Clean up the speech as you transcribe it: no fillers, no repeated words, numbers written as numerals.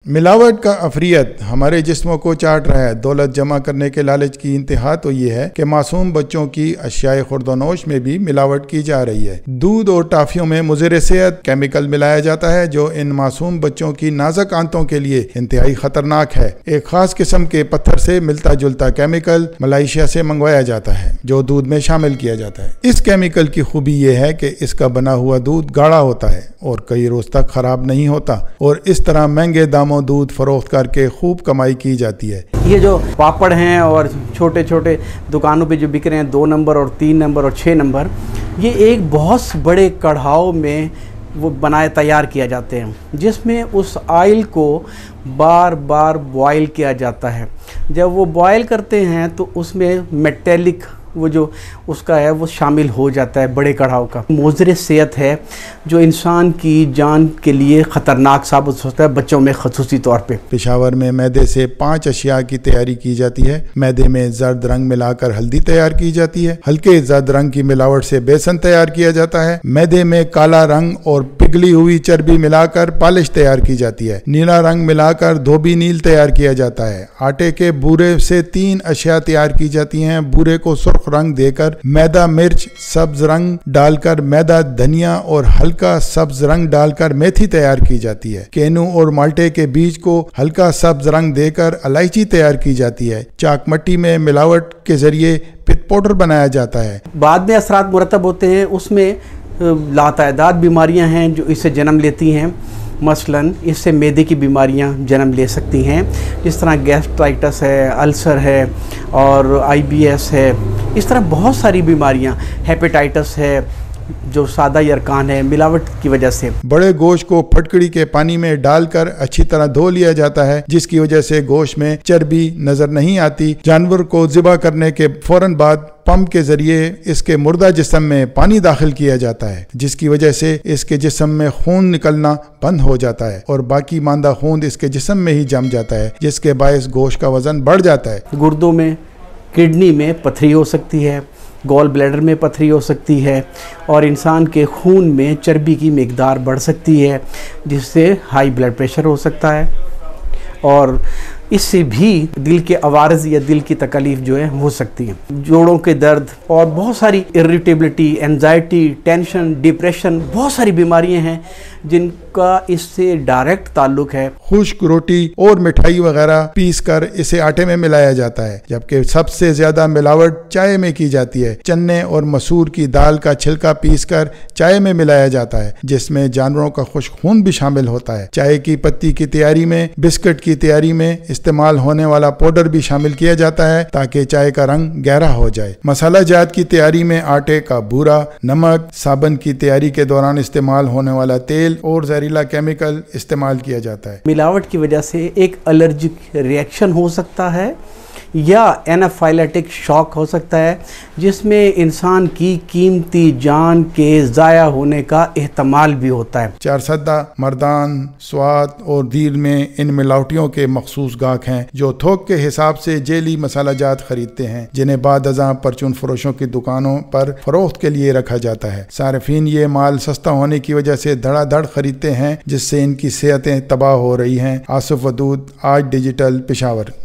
ملاوٹ کا افریت ہمارے جسموں کو چاٹ رہا ہے۔ دولت جمع کرنے کے لالچ کی انتہا تو یہ ہے کہ معصوم بچوں کی اشیاء خورد و نوش میں بھی ملاوٹ کی جا رہی ہے۔ دودھ اور ٹافیوں میں مضر صحت کیمیکل ملایا جاتا ہے جو ان معصوم بچوں کی نازک آنتوں کے لیے انتہائی خطرناک ہے۔ ایک خاص قسم کے پتھر سے ملتا جلتا کیمیکل ملائیشیا سے منگوایا جاتا ہے جو دودھ میں شامل کیا جاتا ہے۔ اس کیمیکل کی خوبی یہ ہے کہ اس کا بنا ہوا دودھ گاڑھا ہوتا ہے اور کئی روز تک خراب نہیں ہوتا، اور اس طرح مہنگے داموں دودھ فروخت کر کے خوب کمائی کی جاتی ہے۔ یہ جو پاپڑ ہیں اور چھوٹے چھوٹے دکانوں پہ جو بک رہے ہیں 2 نمبر اور 3 نمبر اور 6 نمبر، یہ ایک بہت بڑے کڑھاؤ میں وہ تیار کیا جاتے ہیں، جس میں اس آئل کو بار بار بوائل کیا جاتا ہے۔ جب وہ بوائل کرتے ہیں تو اس میں میٹیلک وہ جو اس کا ہے وہ شامل ہو جاتا ہے بڑے کڑھاؤ کا۔ مضر صحت ہے جو انسان کی جان کے لیے خطرناک ثابت ہوتا ہے، بچوں میں خصوصی طور پہ۔ پشاور میں میدے سے 5 اشیاء کی تیاری کی جاتی ہے۔ میدے میں زرد رنگ ملا کر ہلدی تیار کی جاتی ہے، ہلکے زرد رنگ کی ملاوٹ سے بیسن تیار کیا جاتا ہے، میدے میں کالا رنگ اور پگھلی ہوئی چربی ملا کر پالش تیار کی جاتی ہے، نیلا رنگ ملا کر دھوبی نیل تیار کیا جاتا ہے۔ آٹے کے بورے سے 3 اشیاء تیار کی جاتی ہیں، بورے کو سرخ رنگ دے کر میدا مرچ سبز رنگ ڈال کر میدا دھنیا اور ہلکا سبز رنگ ڈال کر میتھی تیار کی جاتی ہے، کینو اور مالٹے کے بیج کو ہلکا سبز رنگ دے کر الائچی تیار کی جاتی ہے، چاک مٹی میں ملاوٹ کے ذریعے پت پاؤڈر بنایا جاتا ہے۔ بعد میں اثرات مرتب ہوتے ہیں، اس میں لاتعداد بیماریاں ہیں جو اس سے جنم لیتی ہیں۔ مثلاً اس سے معدے کی بیماریاں جنم لے سکتی ہیں، جس طرح گیسٹرائٹس ہے، السر ہے اور IBS ہے، اس طرح بہت ساری بیماریاں، ہیپیٹائٹس ہے جو سادہ یرکان ہے ملاوٹ کی وجہ سے۔ بڑے گوشت کو پھٹکڑی کے پانی میں ڈال کر اچھی طرح دھو لیا جاتا ہے، جس کی وجہ سے گوشت میں چربی نظر نہیں آتی۔ جانور کو ذبح کرنے کے فوراً بعد پمپ کے ذریعے اس کے مردہ جسم میں پانی داخل کیا جاتا ہے، جس کی وجہ سے اس کے جسم میں خون نکلنا بند ہو جاتا ہے اور باقی ماندہ خون اس کے جسم میں ہی جم جاتا ہے، جس کے باعث گوشت کا وزن بڑھ جاتا ہے۔ گردوں میں، کڈنی میں پتھری ہو سکتی ہے، گال بلیڈر میں پتھری ہو سکتی ہے، اور انسان کے خون میں چربی کی مقدار بڑھ سکتی ہے، جس سے ہائی بلڈ پریشر ہو سکتا ہے، اور اس سے بھی دل کے عوارض یا دل کی تکلیف جو ہے ہو سکتی ہیں، جوڑوں کے درد اور بہت ساری irritability، انزائٹی، ٹینشن، ڈپریشن، بہت ساری بیماریاں ہیں جن کا اس سے ڈائریکٹ تعلق ہے۔ خشک روٹی اور مٹھائی وغیرہ پیس کر اسے آٹے میں ملایا جاتا ہے، جبکہ سب سے زیادہ ملاوٹ چائے میں کی جاتی ہے۔ چنے اور مسور کی دال کا چھلکا پیس کر چائے میں ملایا جاتا ہے، جس میں جانوروں کا خشک خون بھی شامل ہوتا ہے۔ چائے کی پتی کی تیاری میں، بسکٹ کی تیاری میں استعمال ہونے والا پاؤڈر بھی شامل کیا جاتا ہے تاکہ چائے کا رنگ گہرا ہو جائے۔ مسالہ جات کی تیاری میں آٹے کا بورا، نمک، صابن کی تیاری کے دوران استعمال ہونے والا تیل اور زہریلا کیمیکل استعمال کیا جاتا ہے۔ ملاوٹ کی وجہ سے ایک الرجک ریئیکشن ہو سکتا ہے یا اینافائلیٹک شاک ہو سکتا ہے، جس میں انسان کی قیمتی جان کے ضائع ہونے کا احتمال بھی ہوتا ہے۔ چارسدہ، مردان، سوات اور دیر میں ان ملاوٹیوں کے مخصوص گاہک ہیں جو تھوک کے حساب سے جیلی مسالہ جات خریدتے ہیں، جنہیں بعد ازاں پرچون فروشوں کی دکانوں پر فروخت کے لیے رکھا جاتا ہے۔ صارفین یہ مال سستا ہونے کی وجہ سے دھڑا دھڑ خریدتے ہیں، جس سے ان کی صحتیں تباہ ہو رہی ہیں۔ آصف ودود، آج ڈیجیٹل، پشاور۔